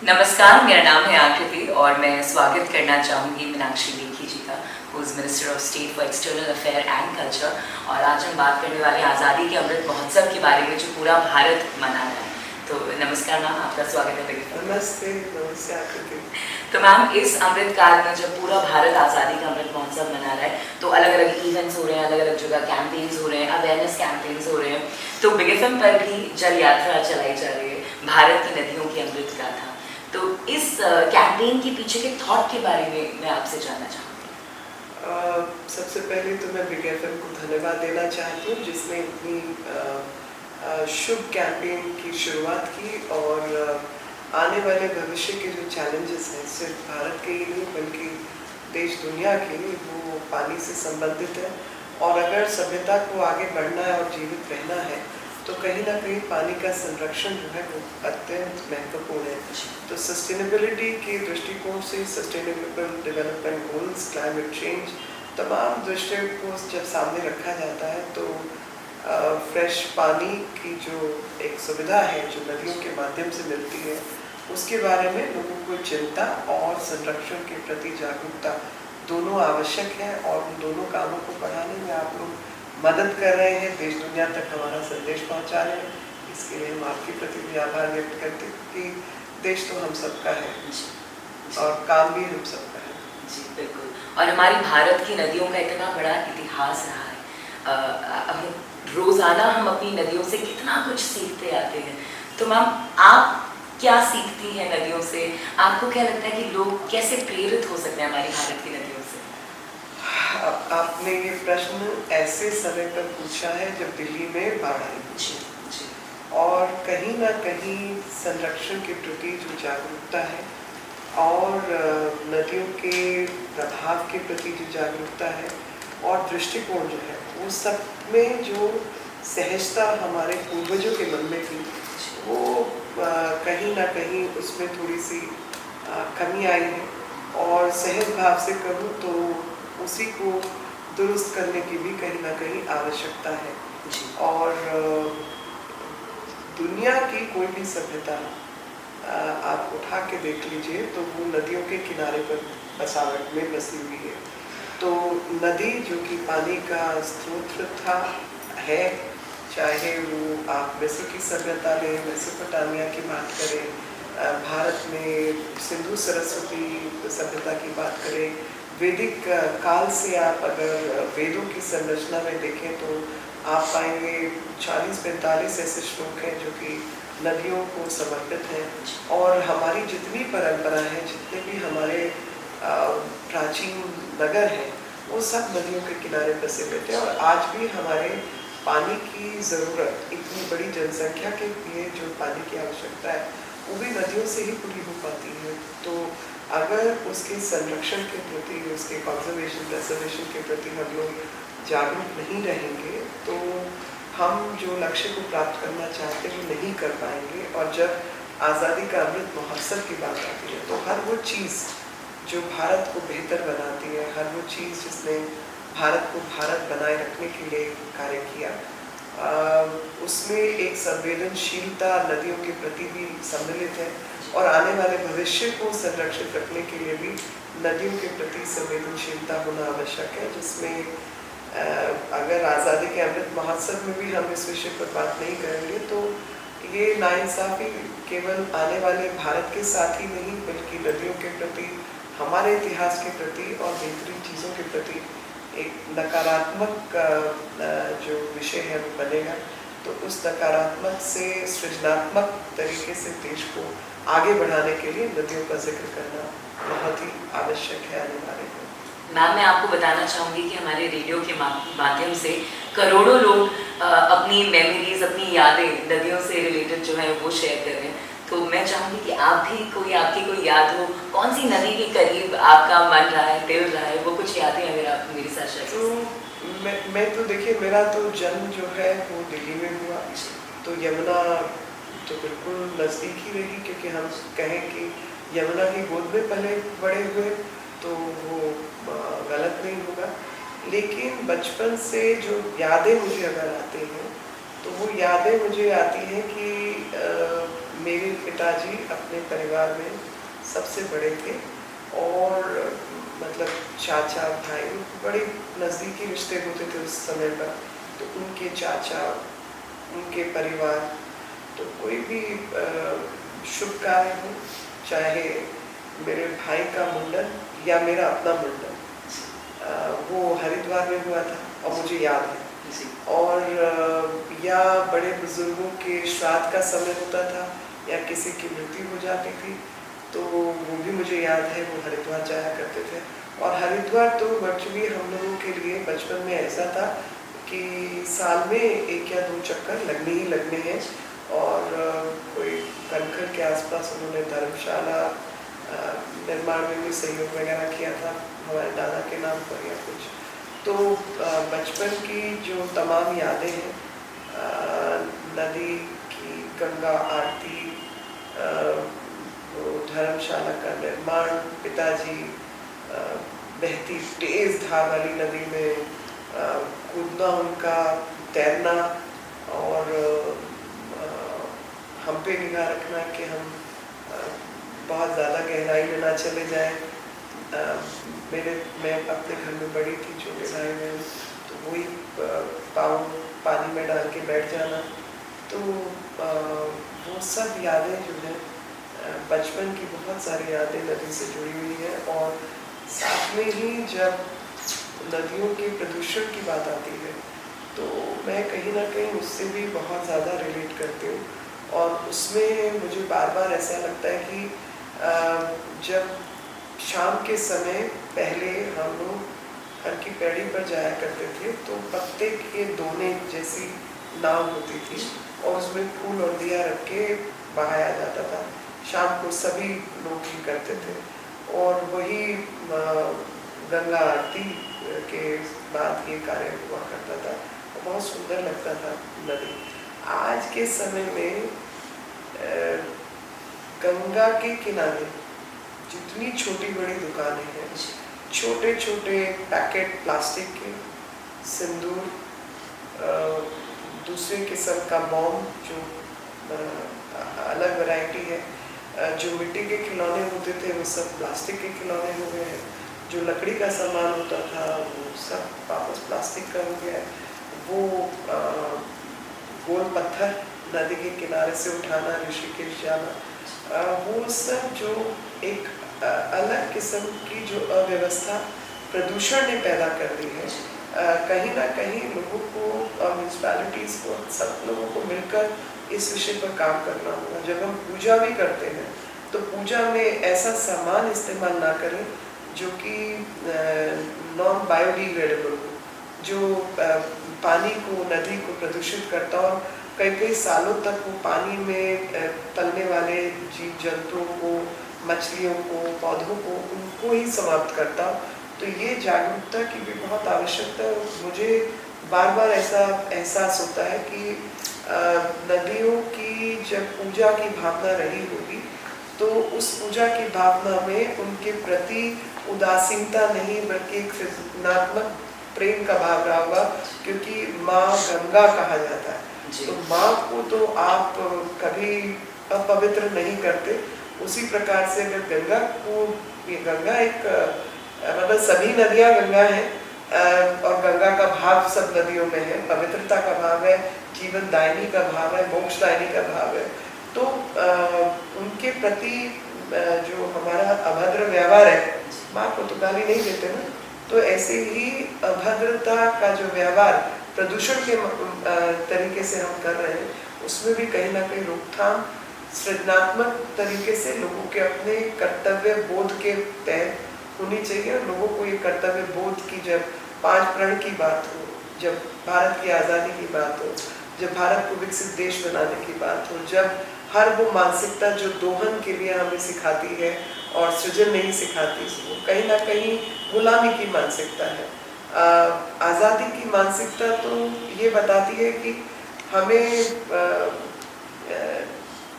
नमस्कार, मेरा नाम है आकृति और मैं स्वागत करना चाहूँगी मीनाक्षी लेखी जी का, who is minister of state for external affair and culture. और आज हम बात करने वाले हैं आज़ादी के अमृत महोत्सव के बारे में जो पूरा भारत मना रहा है। तो नमस्कार मैम, आपका स्वागत है। नमस्ते। नमस्ते आकृति। तो मैम, इस अमृत काल में जब पूरा भारत आज़ादी का अमृत महोत्सव मना रहा है तो अलग अलग इवेंट्स हो रहे हैं, अलग अलग जगह कैंपेन्स हो रहे हैं, अवेयरनेस कैंपेन्स हो रहे हैं। तो बिग FM पर भी जल यात्रा चलाई जा रही है, भारत की नदियों की अमृत गाथा। तो इस कैंपेन के पीछे के थॉट के बारे में मैं आपसे जानना चाहूँगी। सबसे पहले तो मैं बिग FM को धन्यवाद देना चाहती हूँ जिसने इतनी शुभ कैंपेन की शुरुआत की और आने वाले भविष्य के जो चैलेंजेस हैं सिर्फ भारत के ही नहीं बल्कि देश दुनिया के लिए वो पानी से संबंधित है। और अगर सभ्यता को आगे बढ़ना है और जीवित रहना है तो कहीं ना कहीं पानी का संरक्षण जो है वो अत्यंत महत्वपूर्ण है। तो सस्टेनेबिलिटी के दृष्टिकोण से sustainable development goals, climate change, तमाम दृष्टियों को जब सामने रखा जाता है तो फ्रेश पानी की जो एक सुविधा है जो नदियों के माध्यम से मिलती है उसके बारे में लोगों को चिंता और संरक्षण के प्रति जागरूकता दोनों आवश्यक है। और उन दोनों कामों को बढ़ाने में आप लोग मदद कर रहे हैं, देश दुनिया तक हमारा संदेश पहुंचा रहे हैं। इसके लिए हम आपके प्रति भी आभार व्यक्त करते हैं कि देश तो हम सबका है और काम भी हम सबका है। जी बिल्कुल। और हमारी भारत की नदियों का इतना बड़ा इतिहास रहा है, रोजाना हम अपनी नदियों से कितना कुछ सीखते आते हैं। तो मैम, आप क्या सीखती हैं नदियों से? आपको क्या लगता है कि लोग कैसे प्रेरित हो सकते हैं हमारी भारत की नदियों से? आपने ये प्रश्न ऐसे समय पर पूछा है जब दिल्ली में बाढ़ आई और कहीं ना कहीं संरक्षण के प्रति जो जागरूकता है और नदियों के प्रभाव के प्रति जो जागरूकता है और दृष्टिकोण जो है वो सब में जो सहजता हमारे पूर्वजों के मन में थी वो कहीं ना कहीं उसमें थोड़ी सी कमी आई है। और सहज भाव से कहूँ तो उसी को दुरुस्त करने की भी कहीं ना कहीं आवश्यकता है। और दुनिया की कोई भी सभ्यता आप उठा के देख लीजिए तो वो नदियों के किनारे पर बसावट में बसी हुई है। तो नदी जो कि पानी का स्रोत था है, चाहे वो आप मिस्र की सभ्यता लें, मेसोपोटामिया की बात करें, भारत में सिंधु सरस्वती सभ्यता की बात करें, वैदिक काल से आप अगर वेदों की संरचना में देखें तो आप पाएंगे 40-45 ऐसे श्लोक हैं जो कि नदियों को समर्पित हैं। और हमारी जितनी परंपरा है, जितने भी हमारे प्राचीन नगर हैं वो सब नदियों के किनारे बसे हुए थे। और आज भी हमारे पानी की ज़रूरत, इतनी बड़ी जनसंख्या के लिए जो पानी की आवश्यकता है वो भी नदियों से ही पूरी हो पाती है। तो अगर उसके संरक्षण के प्रति, उसके कंजर्वेशन प्रिजर्वेशन के प्रति हम लोग जागरूक नहीं रहेंगे तो हम जो लक्ष्य को प्राप्त करना चाहते हैं वो नहीं कर पाएंगे। और जब आज़ादी का अमृत महोत्सव की बात आती है तो हर वो चीज़ जो भारत को बेहतर बनाती है, हर वो चीज़ जिसने भारत को भारत बनाए रखने के लिए कार्य किया, उसमें एक संवेदनशीलता नदियों के प्रति भी सम्मिलित है। और आने वाले भविष्य को संरक्षित रखने के लिए भी नदियों के प्रति संवेदनशीलता होना आवश्यक है। जिसमें अगर आज़ादी के अमृत महोत्सव में भी हम इस विषय पर बात नहीं करेंगे तो ये नाइंसाफ़ी केवल आने वाले भारत के साथ ही नहीं बल्कि नदियों के प्रति, हमारे इतिहास के प्रति और बेहतरीन चीज़ों के प्रति एक नकारात्मक जो विषय है वो बनेगा। तो उस नकारात्मक से सृजनात्मक तरीके से देश को आगे बढ़ाने के लिए नदियों का जिक्र करना बहुत ही आवश्यक है आने वाले में। मैम, मैं आपको बताना चाहूँगी कि हमारे रेडियो के माध्यम से करोड़ों लोग अपनी मेमोरीज, अपनी यादें नदियों से रिलेटेड जो है वो शेयर कर रहे हैं। तो मैं चाहूँगी कि आप भी आपकी कोई याद हो, कौन सी नदी के करीब आपका मन रहा है, दिल रहा है, वो कुछ यादें अगर आप मेरे साथ शेयर करें। मैं तो देखिए, मेरा तो जन्म जो है वो दिल्ली में हुआ, तो यमुना तो बिल्कुल नज़दीक ही रही, क्योंकि हम कहें कि यमुना की गोद में पले बड़े हुए तो वो गलत नहीं होगा। लेकिन बचपन से जो यादें मुझे अगर आती हैं तो वो यादें मुझे आती हैं कि मेरे पिताजी अपने परिवार में सबसे बड़े थे और मतलब चाचा भाई बड़े नज़दीकी रिश्ते होते थे उस समय पर। तो उनके चाचा, उनके परिवार, तो कोई भी शुभ कार्य हो, चाहे मेरे भाई का मुंडन या मेरा अपना मुंडन, वो हरिद्वार में हुआ था और मुझे याद है। और या बड़े बुजुर्गों के श्राद्ध का समय होता था या किसी की मृत्यु हो जाती थी, तो वो भी मुझे याद है, वो हरिद्वार जाया करते थे। और हरिद्वार तो वर्चुअली हम लोगों के लिए बचपन में ऐसा था कि साल में 1 या 2 चक्कर लगने ही लगने हैं। और कोई कनखल के आसपास उन्होंने धर्मशाला निर्माण में भी सहयोग वगैरह किया था हमारे दादा के नाम पर या कुछ। तो बचपन की जो तमाम यादें हैं, नदी की गंगा आरती, वो धर्मशाला का निर्माण, पिताजी बहती तेज धार वाली नदी में कूदना, उनका तैरना और हम पे निगाह रखना कि हम बहुत ज़्यादा गहराई में ना चले जाएं। मैं अपने घर में बड़ी थी, छोटे भाई में, तो वही पाँव पानी में डाल के बैठ जाना। तो वो सब यादें जो हैं, बचपन की बहुत सारी यादें नदी से जुड़ी हुई हैं। और साथ में ही जब नदियों के प्रदूषण की बात आती है, तो मैं कहीं ना कहीं उससे भी बहुत ज़्यादा रिलेट करती हूँ। और उसमें मुझे बार बार ऐसा लगता है कि जब शाम के समय पहले हम लोग हर की पैड़ी पर जाया करते थे, तो पत्ते के दोने जैसी नाव होती थी और उसमें फूल और दिया रख के बहाया जाता था। शाम को सभी लोग ही करते थे और वही गंगा आरती के बाद ये कार्य हुआ करता था और बहुत सुंदर लगता था नदी। आज के समय में गंगा के किनारे जितनी छोटी बड़ी दुकानें हैं, छोटे छोटे पैकेट प्लास्टिक के, सिंदूर, दूसरे किस्म का मोम जो अलग वैरायटी है, जो मिट्टी के खिलौने होते थे वो सब प्लास्टिक के खिलौने हो गए हैं, जो लकड़ी का सामान होता था वो सब वापस प्लास्टिक का हो गया है। वो गोल पत्थर नदी के किनारे से उठाना, ऋषिकेश जाना, वो सब जो एक अलग किस्म की जो अव्यवस्था प्रदूषण ने पैदा कर दी है, कहीं ना कहीं लोगों को, म्यूनसिपैलिटीज़ को, सब लोगों को मिलकर इस विषय पर काम करना होगा। जब हम पूजा भी करते हैं तो पूजा में ऐसा सामान इस्तेमाल ना करें जो कि नॉन बायोडिग्रेडेबल हो, जो पानी को, नदी को प्रदूषित करता और कई कई सालों तक वो पानी में पलने वाले जीव जंतुओं को, मछलियों को, पौधों को, उनको ही समाप्त करता। तो ये जागरूकता की भी बहुत आवश्यकता है। मुझे बार बार ऐसा एहसास होता है कि नदियों की जब पूजा की भावना रही होगी तो उस पूजा की भावना में उनके प्रति उदासीनता नहीं बल्कि एक सृजनात्मक प्रेम का भाव रहा होगा, क्योंकि माँ गंगा कहा जाता है। तो माँ को तो आप कभी अपवित्र नहीं करते। उसी प्रकार से अगर गंगा को, ये गंगा एक मतलब सभी नदियाँ गंगा हैं और गंगा का भाव सब नदियों में है, पवित्रता का भाव है, जीवन दायिनी का भाव है, मोक्ष दायिनी का भाव है। तो उनके प्रति जो हमारा अभद्र व्यवहार है, माँ को तो गाली नहीं देते ना, तो ऐसे ही अभद्रता का जो व्यवहार प्रदूषण के तरीके से हम कर रहे हैं, उसमें भी कहीं ना कहीं रोकथाम सृजनात्मक तरीके से लोगों के अपने कर्तव्य बोध के तहत होनी चाहिए। और लोगों को ये कर्तव्य बोध की, जब 5 प्रण की बात हो, जब भारत की आज़ादी की बात हो, जब भारत को विकसित देश बनाने की बात हो, जब हर वो मानसिकता जो दोहन के लिए हमें सिखाती है और सृजन नहीं सिखाती, वो कहीं ना कहीं गुलामी की मानसिकता है। आज़ादी की मानसिकता तो ये बताती है कि हमें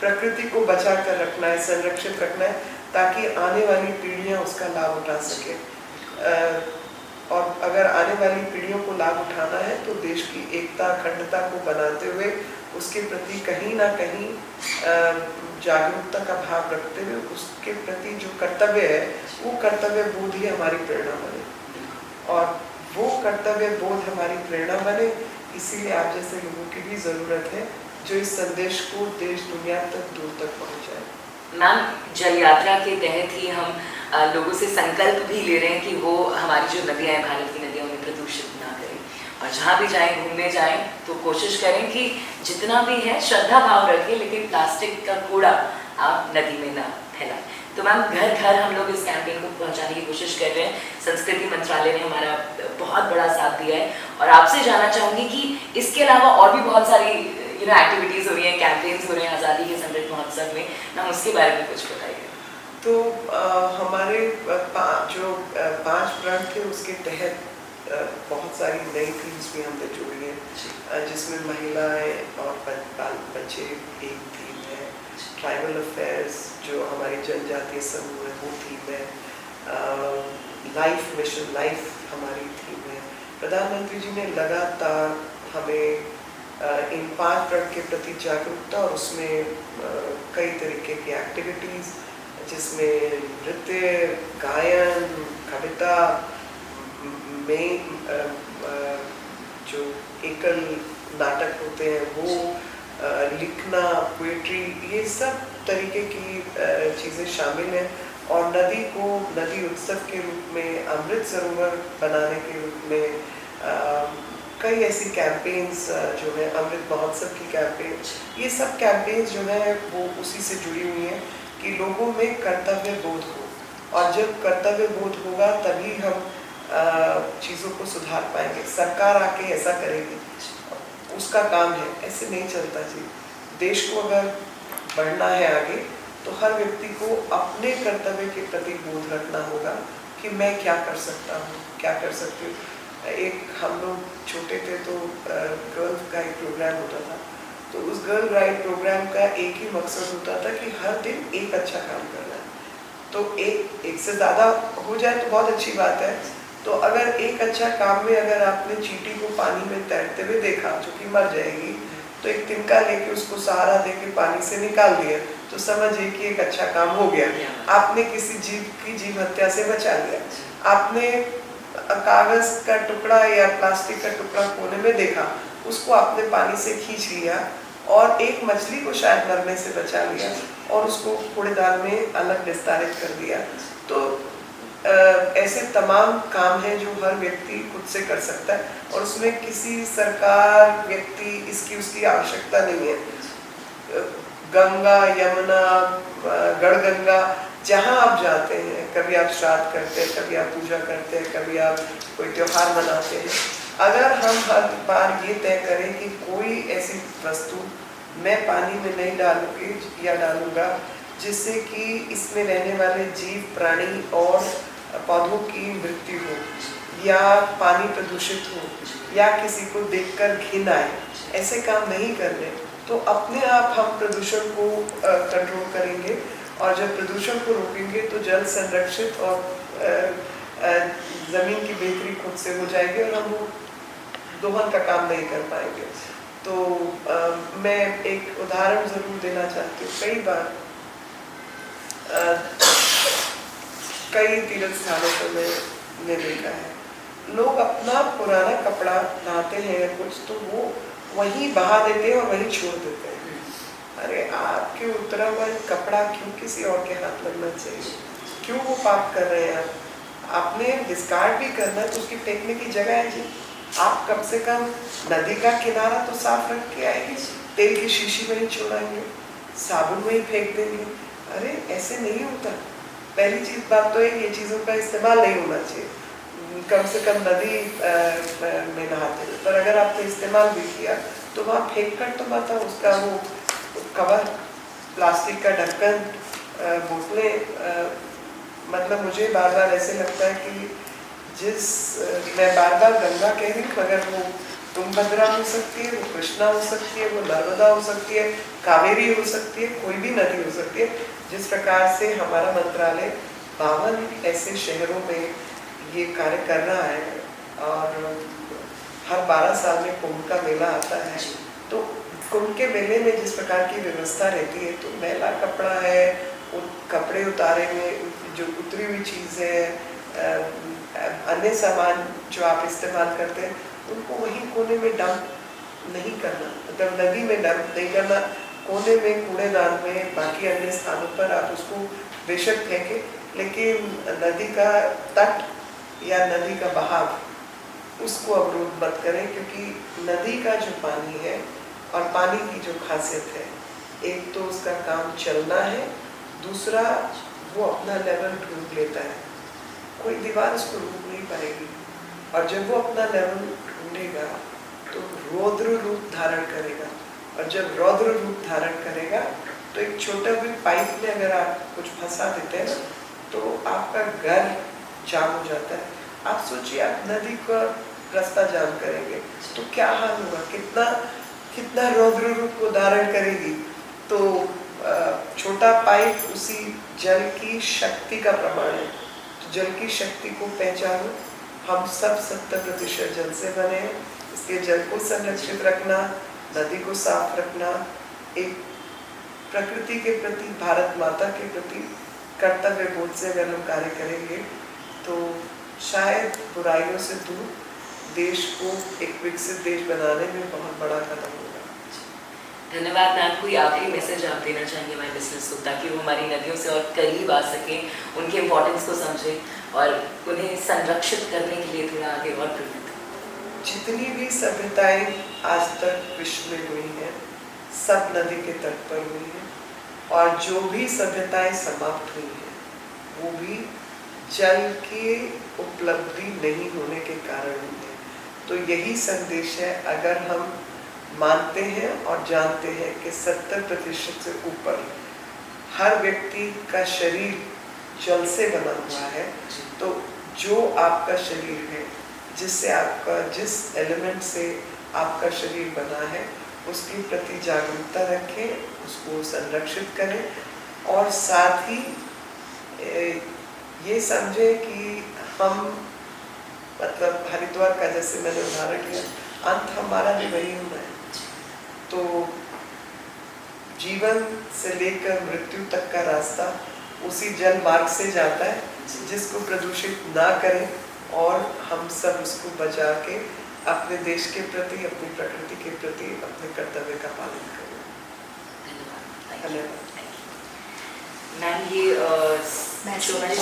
प्रकृति को बचा कर रखना है, संरक्षित रखना है, ताकि आने वाली पीढ़ियां उसका लाभ उठा सके। और अगर आने वाली पीढ़ियों को लाभ उठाना है तो देश की एकता, अखंडता को बनाते हुए उसके प्रति कहीं ना कहीं जागरूकता का भाव रखते हुए उसके प्रति जो कर्तव्य है वो कर्तव्य बोध ही हमारी प्रेरणा बने, और वो कर्तव्य बोध हमारी प्रेरणा बने। इसीलिए आप जैसे लोगों की भी ज़रूरत है जो इस संदेश को देश दुनिया तक दूर तक पहुंचाए। मैम, जल यात्रा के तहत ही हम लोगों से संकल्प भी ले रहे हैं कि वो हमारी जो नदियाँ हैं, भारत की नदियाँ, उन्हें प्रदूषित ना करें, और जहाँ भी जाएं, घूमने जाएं तो कोशिश करें कि जितना भी है श्रद्धा भाव रखें, लेकिन प्लास्टिक का कूड़ा आप नदी में ना फैलाएं। तो मैम, घर घर हम लोग इस कैंपेन को पहुंचाने की कोशिश कर रहे हैं। संस्कृति मंत्रालय ने हमारा बहुत बड़ा साथ दिया है, और आपसे जानना चाहूँगी कि इसके अलावा और भी बहुत सारी एक्टिविटीज़ हो रही हैं, कैंपेन्स हो रहे हैं आज़ादी के अमृत महोत्सव में, ना उसके बारे में कुछ बताइए। तो हमारे जो 5 प्रण थे उसके तहत बहुत सारी नई थीम्स भी हमने जोड़ी हैं, जिसमें महिलाएं और बच्चे एक थीम है, ट्राइबल अफेयर्स जो हमारी जनजातीय समूह है वो थीम है, लाइफ मिशन लाइफ हमारी थीम है। प्रधानमंत्री जी ने लगातार हमें इन 5 प्रण के प्रति जागरूकता, और उसमें कई तरीके की एक्टिविटीज़ जिसमें नृत्य, गायन, कविता में जो एकल नाटक होते हैं वो, लिखना, पोएट्री, ये सब तरीके की चीज़ें शामिल हैं। और नदी को नदी उत्सव के रूप में, अमृत सरोवर बनाने के रूप में कई ऐसी कैंपेन्स जो है, अमृत महोत्सव की कैंपेन, ये सब कैंपेन्स जो है वो उसी से जुड़ी हुई हैं कि लोगों में कर्तव्य बोध हो, और जब कर्तव्य बोध होगा तभी हम चीज़ों को सुधार पाएंगे। सरकार आके ऐसा करेगी, उसका काम है, ऐसे नहीं चलता जी। देश को अगर बढ़ना है आगे तो हर व्यक्ति को अपने कर्तव्य के प्रति बोध रखना होगा कि मैं क्या कर सकता हूँ, क्या कर सकती हूँ। एक हम लोग छोटे थे तो गर्ल गाइड प्रोग्राम होता था, तो उस गर्ल गाइड प्रोग्राम का एक ही मकसद होता था कि हर दिन एक अच्छा काम करना है। तो एक से ज़्यादा हो जाए तो बहुत अच्छी बात है। तो अगर एक अच्छा काम में अगर आपने चींटी को पानी में तैरते हुए देखा जो कि मर जाएगी, तो एक तिनका लेके उसको सहारा देके पानी से निकाल दिया, तो समझिए कि एक अच्छा काम हो गया। आपने किसी जीव की जीव हत्या से बचा लिया। आपने कागज का टुकड़ा या प्लास्टिक का टुकड़ा कोने में देखा, उसको आपने पानी से खींच लिया और एक मछली को शायद मरने से बचा लिया और उसको कूड़ेदान में अलग विस्तारित कर दिया। तो ऐसे तमाम काम हैं जो हर व्यक्ति खुद से कर सकता है, और उसमें किसी सरकार, व्यक्ति, इसकी उसकी आवश्यकता नहीं है। गंगा, यमुना, गढ़गंगा, जहाँ आप जाते हैं, कभी आप श्राद्ध करते हैं, कभी आप पूजा करते हैं, कभी आप कोई त्योहार मनाते हैं, अगर हम हर बार ये तय करें कि कोई ऐसी वस्तु मैं पानी में नहीं डालूंगी या डालूंगा जिससे कि इसमें रहने वाले जीव, प्राणी और पौधों की मृत्यु हो, या पानी प्रदूषित हो, या किसी को देखकर घिन आए, ऐसे काम नहीं करने, तो अपने आप हम प्रदूषण को कंट्रोल करेंगे। और जब प्रदूषण को रोकेंगे तो जल संरक्षित और ज़मीन की बेहतरी खुद से हो जाएगी, और हम वो दोहन का काम नहीं कर पाएंगे। तो मैं एक उदाहरण ज़रूर देना चाहती हूँ। कई बार कई तीर्थ स्थानों पर मैंने देखा है, लोग अपना पुराना कपड़ा लाते हैं कुछ, तो वो वहीं बहा देते हैं और वहीं छोड़ देते हैं। अरे आपके उतरा हुआ कपड़ा क्यों किसी और के हाथ लगना चाहिए? क्यों वो पाप कर रहे हैं? आपने डिस्कार्ड भी करना है तो उसकी फेंकने की जगह है जी। आप कम से कम नदी का किनारा तो साफ रख के आएंगे, तेल की शीशी में ही छोड़ाएंगे, साबुन में ही फेंक देंगे। अरे ऐसे नहीं होता। पहली चीज बात तो है ये चीज़ों का इस्तेमाल नहीं होना चाहिए, कम से कम नदी में नहाते हैं। पर अगर आपने इस्तेमाल भी किया तो वहाँ फेंक कर तो मत, उसका वो कवर, प्लास्टिक का ढक्कन, बोतलें, मतलब मुझे बार बार ऐसे लगता है कि मैं बार बार गंगा कह रही हूँ, मगर वो तुंगभद्रा हो सकती है, वो कृष्णा हो सकती है, वो नर्मदा हो सकती है, कावेरी हो सकती है, कोई भी नदी हो सकती है। जिस प्रकार से हमारा मंत्रालय 52 ऐसे शहरों में ये कार्य कर रहा है, और हर 12 साल में कुंभ का मेला आता है, तो कुंभ के मेले में जिस प्रकार की व्यवस्था रहती है, तो मैला कपड़ा है, उन कपड़े उतारेंगे, जो उतरी हुई चीज़ है, अन्य सामान जो आप इस्तेमाल करते हैं, उनको वहीं कोने में डंप नहीं करना, मतलब नदी में डंप नहीं करना, कोने में कूड़ेदान में, बाकी अन्य स्थानों पर आप उसको बेशक फेंकें, लेकिन नदी का तट या नदी का बहाव उसको अवरोध मत करें, क्योंकि नदी का जो पानी है और पानी की जो खासियत है, एक तो उसका काम चलना है, दूसरा वो अपना लेवल ढूंढ लेता है, कोई दीवार उसको रोक नहीं पाएगी, और जब वो अपना लेवल ढूंढेगा तो रौद्र रूप धारण करेगा, और जब रौद्र रूप धारण करेगा तो एक छोटा भी पाइप में अगर आप कुछ फंसा देते हैं ना, तो आपका घर जाम हो जाता है। आप सोचिए, आप नदी का रास्ता जाम करेंगे तो क्या हाल होगा, कितना कितना रौद्र रूप को धारण करेगी। तो छोटा पाइप उसी जल की शक्ति का प्रमाण है। तो जल की शक्ति को पहचानो, हम सब 70% जल से बने हैं, इसलिए जल को संरक्षित रखना, नदी को साफ रखना, एक प्रकृति के प्रति, भारत माता के प्रति कर्तव्य बोध से अगर हम कार्य करेंगे तो शायद बुराइयों से दूर देश को एक विकसित देश बनाने में बहुत बड़ा कदम होगा। धन्यवाद मैम। कोई आखिरी मैसेज आप देना चाहेंगे हमारे बिजनेस को, ताकि वो हमारी नदियों से और करीब आ सकें, उनके इम्पोर्टेंस को समझें और उन्हें संरक्षित करने के लिए थोड़ा आगे और प्रेरित करें? जितनी भी सभ्यताएं आज तक विश्व में हुई हैं, सब नदी के तट पर हुई हैं, और जो भी सभ्यताएं समाप्त हुई हैं वो भी जल की उपलब्धि नहीं होने के कारण हुई है। तो यही संदेश है, अगर हम मानते हैं और जानते हैं कि 70% से ऊपर हर व्यक्ति का शरीर जल से बना हुआ है, तो जो आपका शरीर है, जिससे आपका, जिस एलिमेंट से आपका शरीर बना है, उसके प्रति जागरूकता रखें, उसको संरक्षित करें, और साथ ही ये समझें कि हम, मतलब हरिद्वार का जैसे मैंने उदाहरण लिया, अंत हमारा भी वही होना है। तो जीवन से लेकर मृत्यु तक का रास्ता उसी जल मार्ग से जाता है, जिसको प्रदूषित ना करें, और हम सब उसको बचा के अपने देश के प्रति, अपनी प्रकृति के प्रति अपने कर्तव्य का पालन करें। धन्यवाद। धन्यवाद। मैम, ये जो मैंने